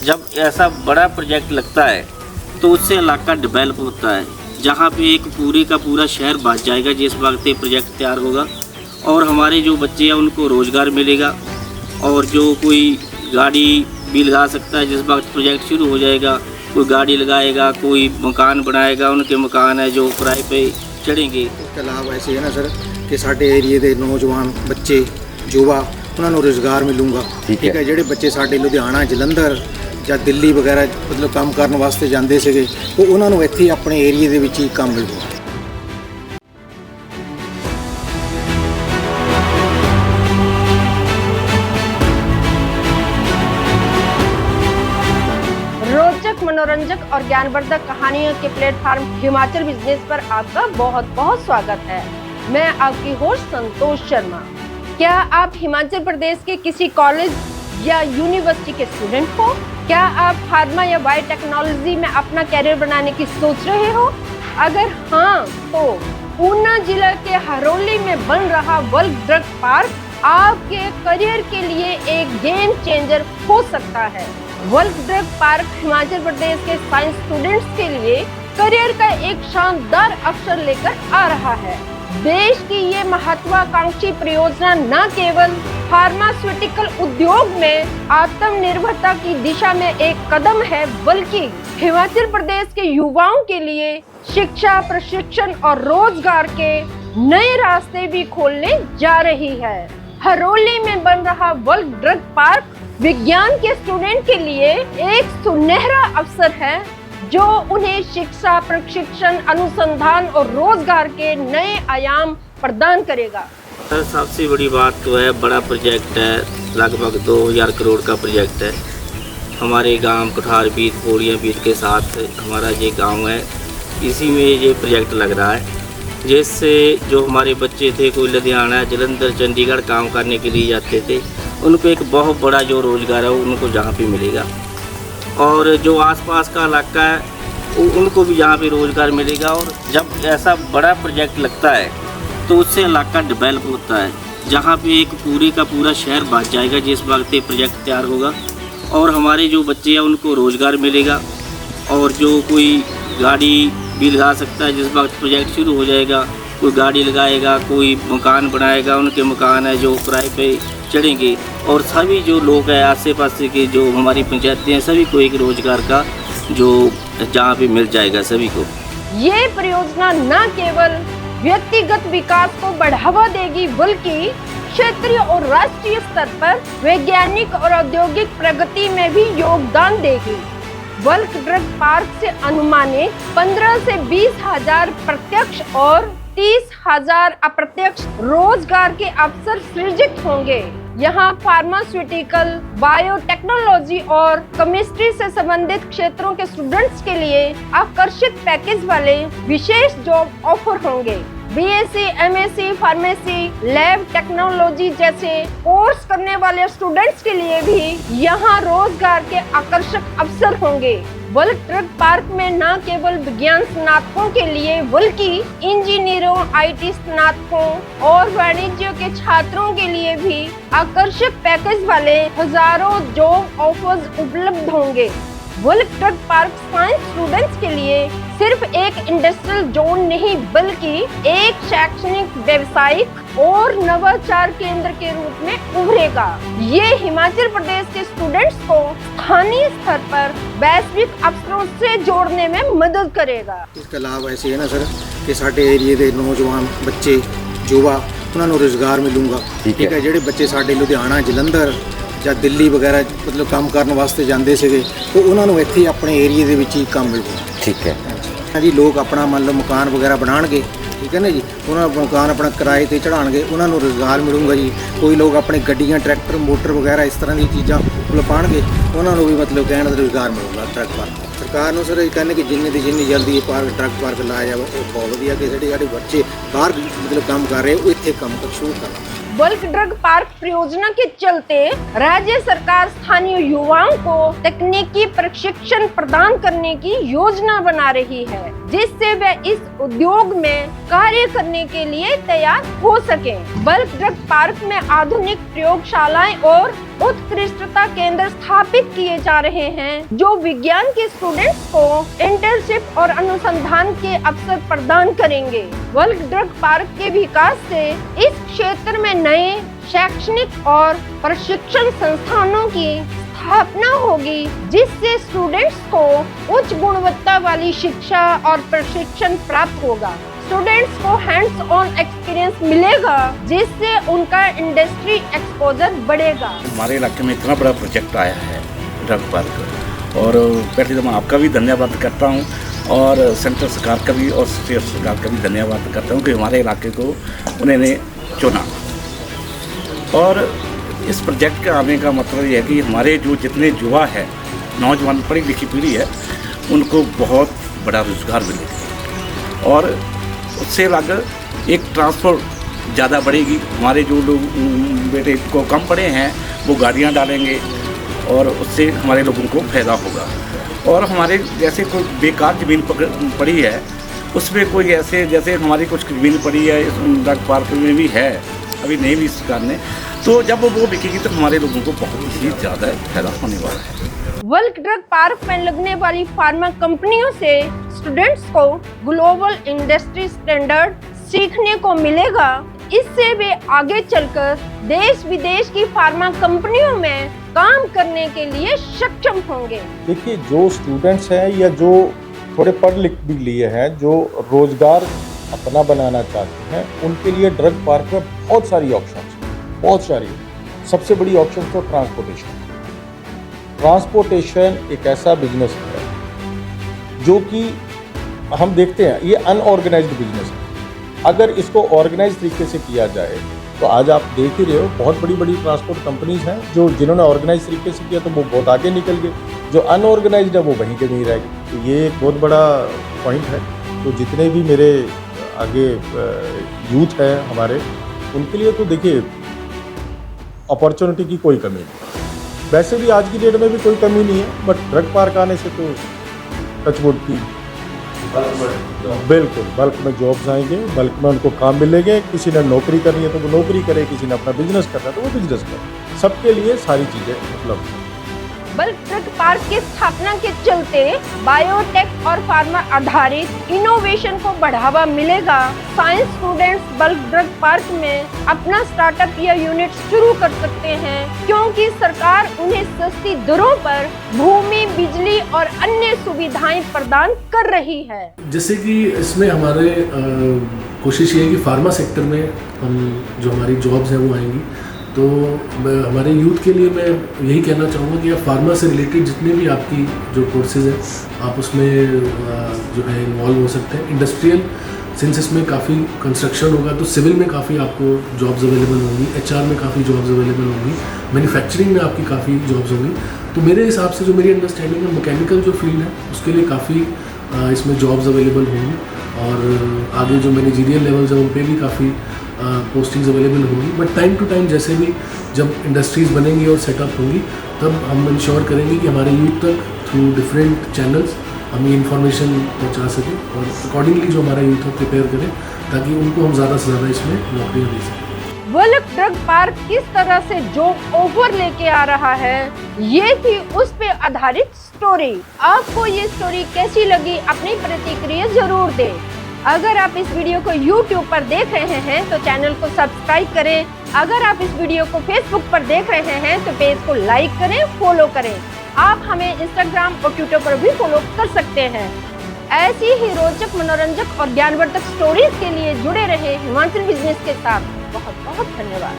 जब ऐसा बड़ा प्रोजेक्ट लगता है तो उससे इलाका डेवलप होता है, जहाँ पे एक पूरे का पूरा शहर बस जाएगा जिस वक्त ये प्रोजेक्ट तैयार होगा, और हमारे जो बच्चे हैं उनको रोज़गार मिलेगा। और जो कोई गाड़ी भी लगा सकता है, जिस वक्त प्रोजेक्ट शुरू हो जाएगा कोई गाड़ी लगाएगा, कोई मकान बनाएगा, उनके मकान है जो किराए पे चढ़ेंगे। इसका लाभ ऐसे है ना सर कि साडे एरिए के नौजवान बच्चे युवा उन्होंने रोज़गार मिलूंगा। ठीक है, ਜਿਹੜੇ ਬੱਚੇ ਸਾਡੇ ਲੁਧਿਆਣਾ ਜਲੰਧਰ ਜਾਂ ਦਿੱਲੀ ਵਗੈਰਾ ਮਤਲਬ ਕੰਮ ਕਰਨ ਵਾਸਤੇ ਜਾਂਦੇ ਸੀਗੇ, ਉਹ ਉਹਨਾਂ ਨੂੰ ਇੱਥੇ ਆਪਣੇ ਏਰੀਏ ਦੇ ਵਿੱਚ ਹੀ ਕੰਮ ਮਿਲੂਗਾ। रोचक, मनोरंजक और ज्ञानवर्धक कहानियों के प्लेटफॉर्म हिमाचल बिजनेस पर आपका बहुत बहुत स्वागत है। मैं आपकी होस्ट संतोष शर्मा। क्या आप हिमाचल प्रदेश के किसी कॉलेज या यूनिवर्सिटी के स्टूडेंट हो? क्या आप फार्मा या बायोटेक्नोलॉजी में अपना कैरियर बनाने की सोच रहे हो? अगर हाँ, तो ऊना जिला के हरोली में बन रहा वर्ल्ड ड्रग पार्क आपके करियर के लिए एक गेम चेंजर हो सकता है। World drug park Himachal Pradesh के साइंस स्टूडेंट्स के लिए करियर का एक शानदार अवसर लेकर आ रहा है। देश की ये महत्वाकांक्षी परियोजना न केवल फार्मास्यूटिकल उद्योग में आत्मनिर्भरता की दिशा में एक कदम है, बल्कि हिमाचल प्रदेश के युवाओं के लिए शिक्षा, प्रशिक्षण और रोजगार के नए रास्ते भी खोलने जा रही है। हरोली में बन रहा वर्ल्ड ड्रग पार्क विज्ञान के स्टूडेंट के लिए एक सुनहरा अवसर है, जो उन्हें शिक्षा, प्रशिक्षण, अनुसंधान और रोजगार के नए आयाम प्रदान करेगा। सर, सबसे बड़ी बात तो है, बड़ा प्रोजेक्ट है, लगभग 2000 करोड़ का प्रोजेक्ट है। हमारे गांव कुठार बीत, पोड़ियाँ बीत के साथ हमारा ये गांव है, इसी में ये प्रोजेक्ट लग रहा है, जिससे जो हमारे बच्चे थे कोई लुधियाना, जलंधर, चंडीगढ़ काम करने के लिए जाते थे, उनको एक बहुत बड़ा जो रोज़गार है उनको जहाँ पे मिलेगा। और जो आसपास का इलाका है उनको भी यहाँ पे रोज़गार मिलेगा। और जब ऐसा बड़ा प्रोजेक्ट लगता है तो उससे इलाका डेवलप होता है, जहाँ पे एक पूरे का पूरा शहर बस जाएगा जिस वक्त ये प्रोजेक्ट तैयार होगा, और हमारे जो बच्चे हैं उनको रोज़गार मिलेगा। और जो कोई गाड़ी भी लगा सकता है, जिस वक्त प्रोजेक्ट शुरू हो जाएगा कोई गाड़ी लगाएगा, कोई मकान बनाएगा, उनके मकान है जो किराए पे चढ़ेंगे। और सभी जो लोग हैं आसे पासे के जो हमारी पंचायतें हैं, सभी को एक रोज़गार का जो जहाँ पे मिल जाएगा सभी को। ये परियोजना न केवल व्यक्तिगत विकास को बढ़ावा देगी, बल्कि क्षेत्रीय और राष्ट्रीय स्तर पर वैज्ञानिक और औद्योगिक प्रगति में भी योगदान देगी। वर्ल्ड ड्रग पार्क से अनुमानित 15 से 20 हजार प्रत्यक्ष और 30,000 अप्रत्यक्ष रोजगार के अवसर सृजित होंगे। यहाँ फार्मास्यूटिकल, बायोटेक्नोलॉजी और केमिस्ट्री से संबंधित क्षेत्रों के स्टूडेंट्स के लिए आकर्षित पैकेज वाले विशेष जॉब ऑफर होंगे। BSc, MSc, pharmacy, lab technology जैसे कोर्स करने वाले स्टूडेंट्स के लिए भी यहाँ रोजगार के आकर्षक अवसर होंगे। वर्ल्ड ड्रग पार्क में न केवल विज्ञान स्नातकों के लिए, बल्कि इंजीनियरों, आईटी स्नातकों और वाणिज्य के छात्रों के लिए भी आकर्षक पैकेज वाले हजारों जॉब ऑफर्स उपलब्ध होंगे। World drug park science students के लिए सिर्फ एक इंडस्ट्रियल जोन नहीं, बल्कि एक शैक्षणिक, व्यावसायिक और नवाचार केंद्र के रूप में उभरेगा। ये हिमाचल प्रदेश के स्टूडेंट्स को स्थानीय स्तर पर वैश्विक अवसरों से जोड़ने में मदद करेगा। इसका लाभ ऐसे है ना सर कि साडे एरिए के नौजवान बच्चे युवा उन्होंने रोज़गार मिलूंगा। ठीक है, ਜਿਹੜੇ ਬੱਚੇ ਸਾਡੇ ਲੁਧਿਆਣਾ, ਜਲੰਧਰ ਜਾਂ ਦਿੱਲੀ ਵਗੈਰਾ ਮਤਲਬ ਕੰਮ ਕਰਨ ਵਾਸਤੇ ਜਾਂਦੇ ਸੀਗੇ, तो ਉਹਨਾਂ ਨੂੰ ਇੱਥੇ ਆਪਣੇ ਏਰੀਏ ਦੇ ਵਿੱਚ ਹੀ ਕੰਮ ਮਿਲੂਗਾ। ठीक है जी, लोग अपना मान लो मकान वगैरह बनाएंगे, ठीक है ना जी, उन्होंने मकान अपना किराए ते चढ़ाएंगे, उन्होंने रोज़गार मिलूंगा जी। कोई लोग अपने गड्डियाँ, ट्रैक्टर, मोटर वगैरह इस तरह की चीज़ां मतलब पाएंगे, उन्होंने भी मतलब कहने रोज़गार मिलूगा। ट्रक पार्क सरकार ਨੂੰ सर कहने कि जिन्नी जल्दी ये पार्क ट्रक पार्क लाया जाए वो बहुत वधिया कि साढ़े बच्चे बाहर मतलब काम कर रहे हो इतने काम शुरू करना। वर्ल्ड ड्रग पार्क परियोजना के चलते राज्य सरकार स्थानीय युवाओं को तकनीकी प्रशिक्षण प्रदान करने की योजना बना रही है, जिससे वे इस उद्योग में कार्य करने के लिए तैयार हो सके। वर्ल्ड ड्रग पार्क में आधुनिक प्रयोगशालाएं और उत्कृष्टता केंद्र स्थापित किए जा रहे हैं जो विज्ञान के स्टूडेंट्स को इंटर्नशिप और अनुसंधान के अवसर प्रदान करेंगे। वल्क ड्रग पार्क के विकास से इस क्षेत्र में नए शैक्षणिक और प्रशिक्षण संस्थानों की स्थापना होगी जिससे स्टूडेंट्स को उच्च गुणवत्ता वाली शिक्षा और प्रशिक्षण प्राप्त होगा। स्टूडेंट्स को हैंड्स ऑन एक्सपीरियंस मिलेगा जिससे उनका इंडस्ट्री एक्सपोजर बढ़ेगा। हमारे इलाके में इतना बड़ा प्रोजेक्ट आया है ड्रग पार्क, और पहले तो मैं आपका भी धन्यवाद करता हूं और सेंट्रल सरकार का भी और स्टेट सरकार का भी धन्यवाद करता हूं कि हमारे इलाके को उन्होंने चुना। और इस प्रोजेक्ट के आने का मतलब ये है कि हमारे जो जितने युवा है, नौजवान पढ़ी लिखी पीढ़ी है, उनको बहुत बड़ा रोजगार मिलेगा और उससे अलग एक ट्रांसपोर्ट ज़्यादा बढ़ेगी। हमारे जो लोग बेटे को कम पढ़े हैं वो गाड़ियाँ डालेंगे और उससे हमारे लोगों को फ़ायदा होगा। और हमारे जैसे कोई बेकार ज़मीन पड़ी है उसमें कोई ऐसे जैसे हमारी कुछ ज़मीन पड़ी है इस ड्रग पार्क में भी है, अभी नहीं भी सरकार ने, तो जब वो बिकेगी तो हमारे लोगों को बहुत ही ज़्यादा फ़ायदा होने वाला है। वल्क ड्रग पार्क में लगने वाली फार्मा कंपनियों से स्टूडेंट्स को ग्लोबल इंडस्ट्री स्टैंडर्ड सीखने को मिलेगा। इससे वे आगे चलकर देश विदेश की फार्मा कंपनियों में काम करने के लिए सक्षम होंगे। देखिए, जो स्टूडेंट्स हैं या जो थोड़े पढ़ लिख भी लिए हैं, जो रोजगार अपना बनाना चाहते हैं, उनके लिए ड्रग पार्क में बहुत सारी ऑप्शंस, बहुत सारी। सबसे बड़ी ऑप्शन तो ट्रांसपोर्टेशन एक ऐसा बिजनेस है जो कि हम देखते हैं ये अनऑर्गेनाइज्ड बिजनेस है। अगर इसको ऑर्गेनाइज तरीके से किया जाए तो आज आप देख ही रहे हो बहुत बड़ी बड़ी ट्रांसपोर्ट कंपनीज हैं जो जिन्होंने ऑर्गेनाइज तरीके से किया तो वो बहुत आगे निकल गए, जो अनऑर्गेनाइज्ड है वो वहीं के वहीं रह गए। तो ये एक बहुत बड़ा पॉइंट है। तो जितने भी मेरे आगे यूथ है हमारे, उनके लिए तो देखिए अपॉर्चुनिटी की कोई कमी नहीं। वैसे भी आज की डेट में भी कोई कमी नहीं है, बट ड्रग पार्क आने से तो टचवुड की बिल्कुल बल्क में जॉब्स आएंगे, बल्क में उनको काम मिलेंगे। किसी ने नौकरी करनी है तो वो नौकरी करे, किसी ने अपना बिजनेस करना है तो वो बिजनेस करे। सबके लिए सारी चीज़ें उपलब्ध हैं। बल्क ड्रग पार्क की स्थापना के चलते बायोटेक और फार्मा आधारित इनोवेशन को बढ़ावा मिलेगा। Science students bulk drug park में अपना स्टार्टअप या यूनिट शुरू कर सकते हैं क्योंकि सरकार उन्हें सस्ती दरों पर भूमि, बिजली और अन्य सुविधाएं प्रदान कर रही है। जैसे कि इसमें हमारे कोशिश ये है कि फार्मा सेक्टर में हम जो हमारी जॉब्स हैं वो आएंगी। तो हमारे यूथ के लिए मैं यही कहना चाहूँगा कि आप फार्मा से रिलेटेड जितने भी आपकी जो कोर्सेज हैं आप उसमें जो है इन्वॉल्व हो सकते हैं। इंडस्ट्रियल सिंस इसमें काफ़ी कंस्ट्रक्शन होगा तो सिविल में काफ़ी आपको जॉब्स अवेलेबल होंगी, HR में काफ़ी जॉब्स अवेलेबल होंगी, मैन्युफैक्चरिंग में आपकी काफ़ी जॉब्स होंगी। तो मेरे हिसाब से जो मेरी अंडरस्टैंडिंग है मैकेनिकल जो फील्ड है उसके लिए काफ़ी इसमें जॉब्स अवेलेबल होंगी और आगे जो मैनेजरियल लेवल्स हैं उन पर भी काफ़ी पोस्टिंग्स अवेलेबल होंगी। बट टाइम टू टाइम जैसे भी जब इंडस्ट्रीज़ बनेंगी और सेटअप होंगी तब हम इंश्योर करेंगे कि हमारे यूथ तक थ्रू डिफरेंट चैनल्स हम ये इन्फॉर्मेशन पहुंचा सकें और अकॉर्डिंगली जो हमारा यूथ है प्रिपेयर करें ताकि उनको हम ज़्यादा से ज़्यादा इसमें नौकरियाँ दे सकें। वल्क ड्रग पार्क किस तरह से जॉब ऑफर लेके आ रहा है, ये थी उस पे आधारित स्टोरी। आपको ये स्टोरी कैसी लगी अपनी प्रतिक्रिया जरूर दें। अगर आप इस वीडियो को YouTube पर देख रहे हैं तो चैनल को सब्सक्राइब करें। अगर आप इस वीडियो को Facebook पर देख रहे हैं तो पेज को लाइक करें, फॉलो करें। आप हमें Instagram और Twitter पर भी फॉलो कर सकते हैं। ऐसी ही रोचक, मनोरंजक और ज्ञानवर्धक स्टोरीज के लिए जुड़े रहे हिमाचल बिजनेस के साथ। बहुत बहुत धन्यवाद।